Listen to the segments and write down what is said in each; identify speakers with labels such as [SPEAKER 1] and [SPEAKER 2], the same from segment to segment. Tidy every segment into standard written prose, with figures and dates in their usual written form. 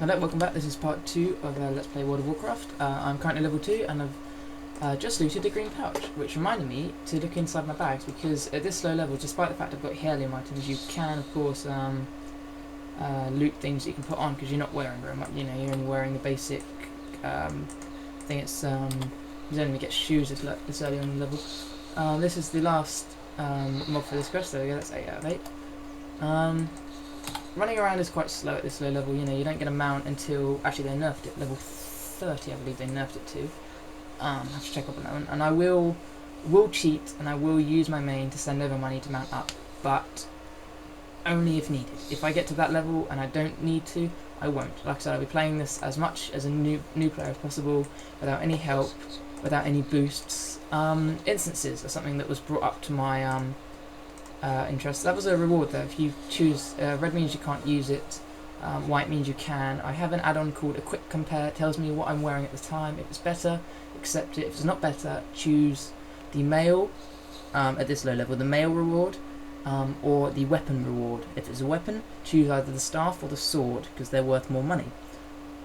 [SPEAKER 1] Hello, welcome back. This is part 2 of Let's Play World of Warcraft. I'm currently level 2 and I've just looted a green pouch, which reminded me to look inside my bags because at this low level, despite the fact I've got heirloom items, you can of course loot things that you can put on because you're not wearing very much. You know, you're only wearing the basic thing. It's you only get shoes this early on the level. This is the last mob for this quest. There we go. That's 8 out of 8. Running around is quite slow at this low level. You know, you don't get a mount until actually they nerfed it level 30. I believe they nerfed it to. I have to check up on that one. And I will cheat and I will use my main to send over money to mount up, but only if needed. If I get to that level and I don't need to, I won't. Like I said, I'll be playing this as much as a new player as possible, without any help, without any boosts. Instances are something that was brought up to my interest. That was a reward though. If you choose red means you can't use it, white means you can. I have an add-on called a quick compare. It tells me what I'm wearing at the time. If it's better, accept it. If it's not better, choose the mail at this low level, the mail reward, or the weapon reward. If it's a weapon, choose either the staff or the sword because they're worth more money.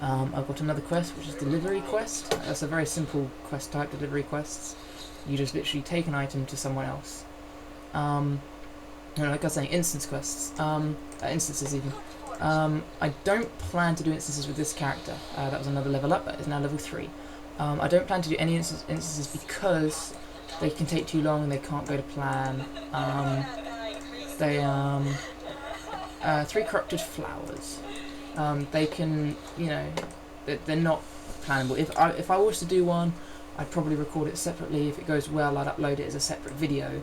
[SPEAKER 1] I've got another quest which is delivery quest. That's a very simple quest type, delivery quests. You just literally take an item to someone else. Like I was saying, instance quests, instances even. I don't plan to do instances with this character. That was another level up, that is now level 3. I don't plan to do any instances because they can take too long and they can't go to plan. Three corrupted flowers. They can, you know, they're not plannable. If I was to do one, I'd probably record it separately. If it goes well, I'd upload it as a separate video.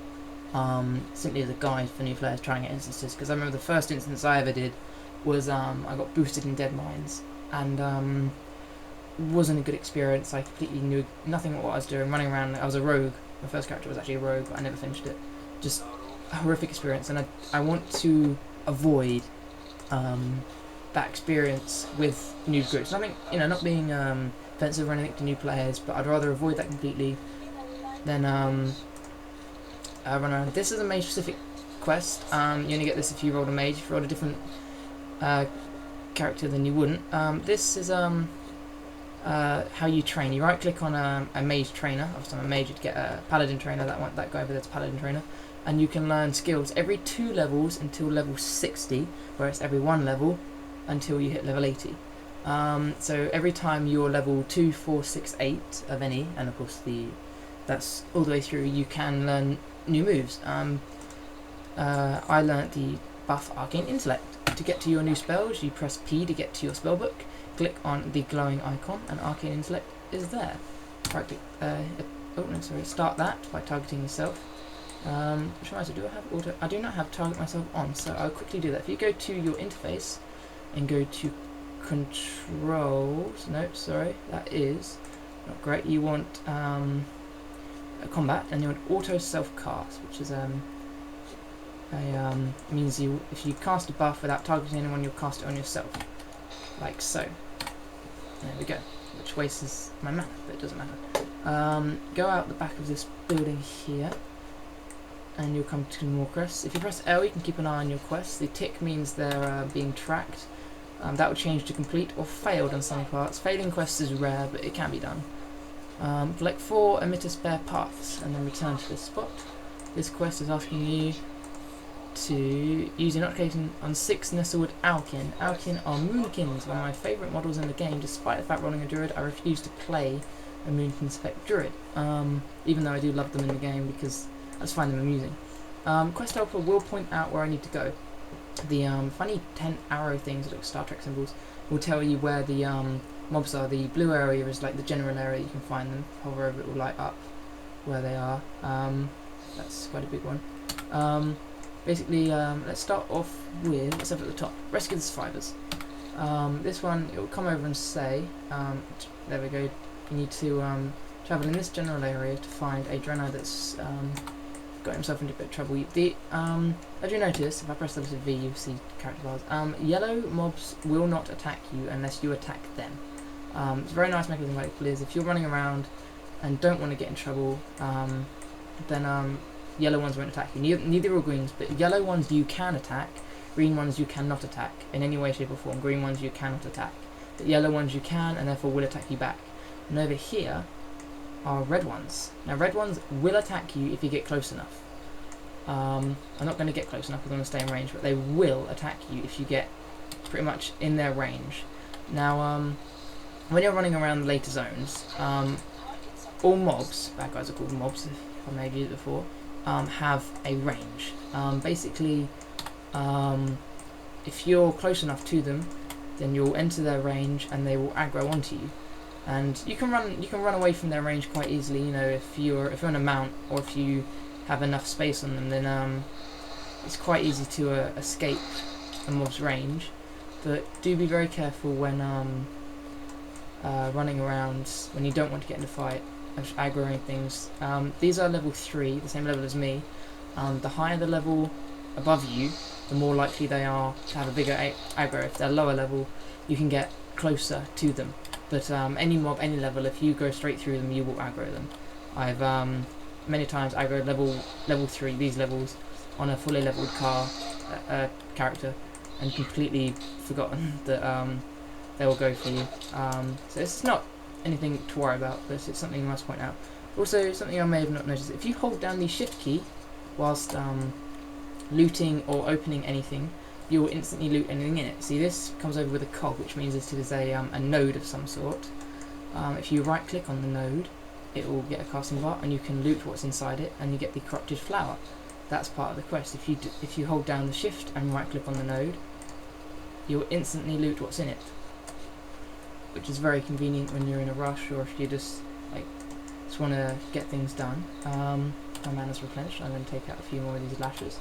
[SPEAKER 1] Simply as a guide for new players trying out instances, because I remember the first instance I ever did was I got boosted in Dead Mines and wasn't a good experience. I completely knew nothing what I was doing, running around. I was a rogue. My first character was actually a rogue, but I never finished it. Just a horrific experience, and I want to avoid that experience with new groups. Nothing, you know, not being offensive or anything to new players, but I'd rather avoid that completely than run around. This is a mage specific quest. You only get this if you roll a mage. If you roll a different character, then you wouldn't. This is how you train. You right click on a mage trainer. Obviously I'm a mage, you'd get a paladin trainer. That guy over there's paladin trainer, and you can learn skills every 2 levels until level 60, where it's every 1 level until you hit level 80. So every time you're level 2, 4, 6, 8 of any, and of course that's all the way through, you can learn new moves. I learnt the buff Arcane Intellect. To get to your new spells, you press P to get to your spellbook, click on the glowing icon, and Arcane Intellect is there. Right click, start that by targeting yourself. Which reminds me, do I have auto? I do not have target myself on, so I'll quickly do that. If you go to your interface and go to controls, no, sorry, that is not great. You want a combat, and you want auto self cast, which is means if you cast a buff without targeting anyone, you'll cast it on yourself, like so. There we go. Which wastes my mana, but it doesn't matter. Go out the back of this building here, and you'll come to more quests. If you press L, you can keep an eye on your quests. The tick means they're being tracked. That will change to complete or failed on some parts. Failing quests is rare, but it can be done. Collect 4 emitter spare parts and then return to this spot. This quest is asking you to use your notification on 6 Nesselwood Alkin. Alkin are Moonkins, one of my favourite models in the game. Despite the fact rolling a druid, I refuse to play a Moonkin spec druid, even though I do love them in the game because I just find them amusing. Quest helper will point out where I need to go. The funny 10 arrow things that look Star Trek symbols will tell you where the mobs are. The blue area is like the general area, you can find them. Hover over it will light up where they are. That's quite a big one. Basically, let's start off with, let's have it at the top, rescue the survivors. This one, it will come over and say, there we go, you need to travel in this general area to find a Draenei that's got himself into a bit of trouble. As you notice, if I press the letter V, you'll see character bars. Yellow mobs will not attack you unless you attack them. It's a very nice mechanism like it is. If you're running around and don't want to get in trouble, then yellow ones won't attack you. Neither will greens, but yellow ones you can attack, green ones you cannot attack in any way, shape or form. Green ones you cannot attack. The yellow ones you can, and therefore will attack you back. And over here are red ones. Now red ones will attack you if you get close enough. I'm not going to get close enough because I'm going to stay in range, but they will attack you if you get pretty much in their range. Now, when you're running around the later zones, all mobs, bad guys are called mobs if I may have used it before, have a range. Basically, if you're close enough to them, then you'll enter their range and they will aggro onto you. And you can run away from their range quite easily. You know, if you're on a mount or if you have enough space on them, then it's quite easy to escape a mob's range. But do be very careful when running around when you don't want to get in a fight, aggroing things. These are level 3, the same level as me. The higher the level above you, the more likely they are to have a bigger aggro. If they're lower level, you can get closer to them. But any mob, any level, if you go straight through them, you will aggro them. I've many times aggroed level 3, these levels, on a fully leveled character, and completely forgotten that they will go for you. So it's not anything to worry about, but it's something I must point out. Also, something I may have not noticed, if you hold down the shift key whilst looting or opening anything, you will instantly loot anything in it. See, this comes over with a cog, which means it is a node of some sort. If you right click on the node, it will get a casting bar and you can loot what's inside it, and you get the corrupted flower. That's part of the quest. If you hold down the shift and right click on the node, you'll instantly loot what's in it, which is very convenient when you're in a rush or if you just want to get things done. My mana's replenished. I'm going to take out a few more of these lashes.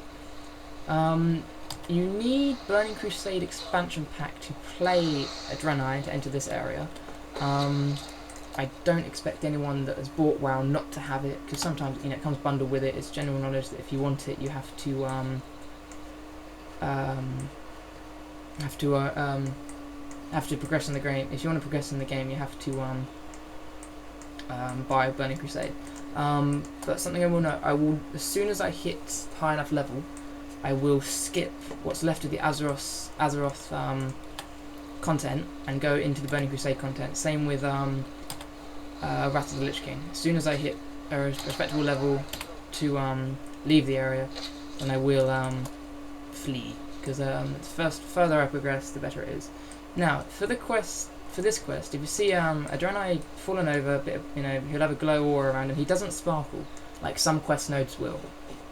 [SPEAKER 1] You need Burning Crusade expansion pack to play Adrenai to enter this area. I don't expect anyone that has bought WoW not to have it, because sometimes it comes bundled with it. It's general knowledge that if you want it, you have to progress in the game. If you want to progress in the game, you have to buy Burning Crusade. But something I will note, as soon as I hit high enough level, I will skip what's left of the Azeroth content and go into the Burning Crusade content. Same with Wrath of the Lich King. As soon as I hit a respectable level to leave the area, then I will flee, because the further I progress, the better it is. Now, for this quest, if you see Adrenai fallen over, he'll have a glow aura around him. He doesn't sparkle like some quest nodes will.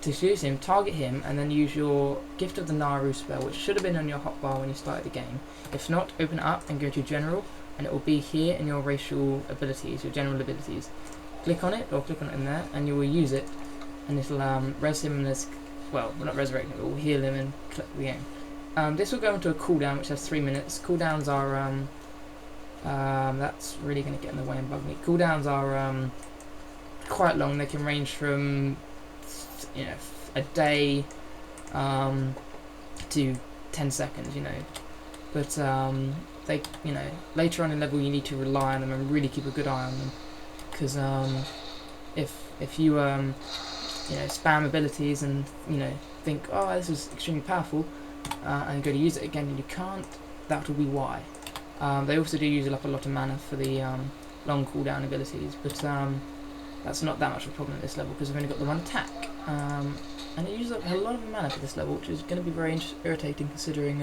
[SPEAKER 1] To use him, target him, and then use your Gift of the Naru spell, which should have been on your hotbar when you started the game. If not, open it up and go to General, and it will be here in your racial abilities, your general abilities. Click on it, or click on it in there, and you will use it, and it'll res him as, well, not resurrect him, it will heal him and click the game. This will go into a cooldown, which has 3 minutes. Cooldowns are, that's really going to get in the way and bug me. Cooldowns are quite long. They can range from a day to 10 seconds, but they, later on in level you need to rely on them and really keep a good eye on them, because if you spam abilities and think, oh, this is extremely powerful, and go to use it again and you can't, that will be why. They also do use up a lot of mana for the long cooldown abilities, but that's not that much of a problem at this level because we've only got the one attack. And it uses up a lot of mana for this level, which is going to be very irritating considering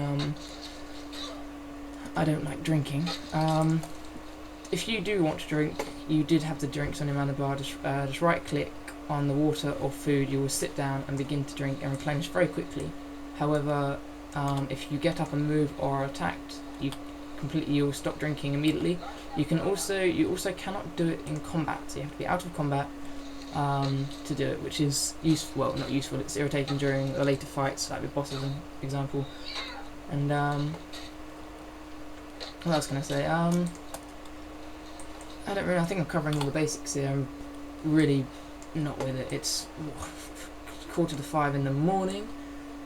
[SPEAKER 1] I don't like drinking. If you do want to drink, you did have the drinks on your mana bar. Just right click on the water or food, you will sit down and begin to drink and replenish very quickly. However, if you get up and move or are attacked, you'll stop drinking immediately. You also cannot do it in combat, so you have to be out of combat to do it, which is useful. Well, not useful. It's irritating during the later fights, like with bosses, for example. And what else can I say? I think I'm covering all the basics here. I'm really not with it. It's 4:45 in the morning.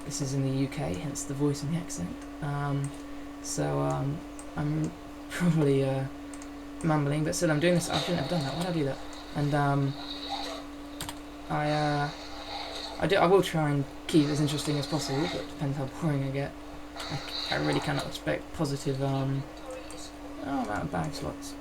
[SPEAKER 1] This is in the UK, hence the voice and the accent. So I'm probably mumbling, but still I'm doing this. I shouldn't have done that. Why did I do that? And I will try and keep it as interesting as possible, but it depends how boring I get. I really cannot expect positive. Oh, out of bag slots.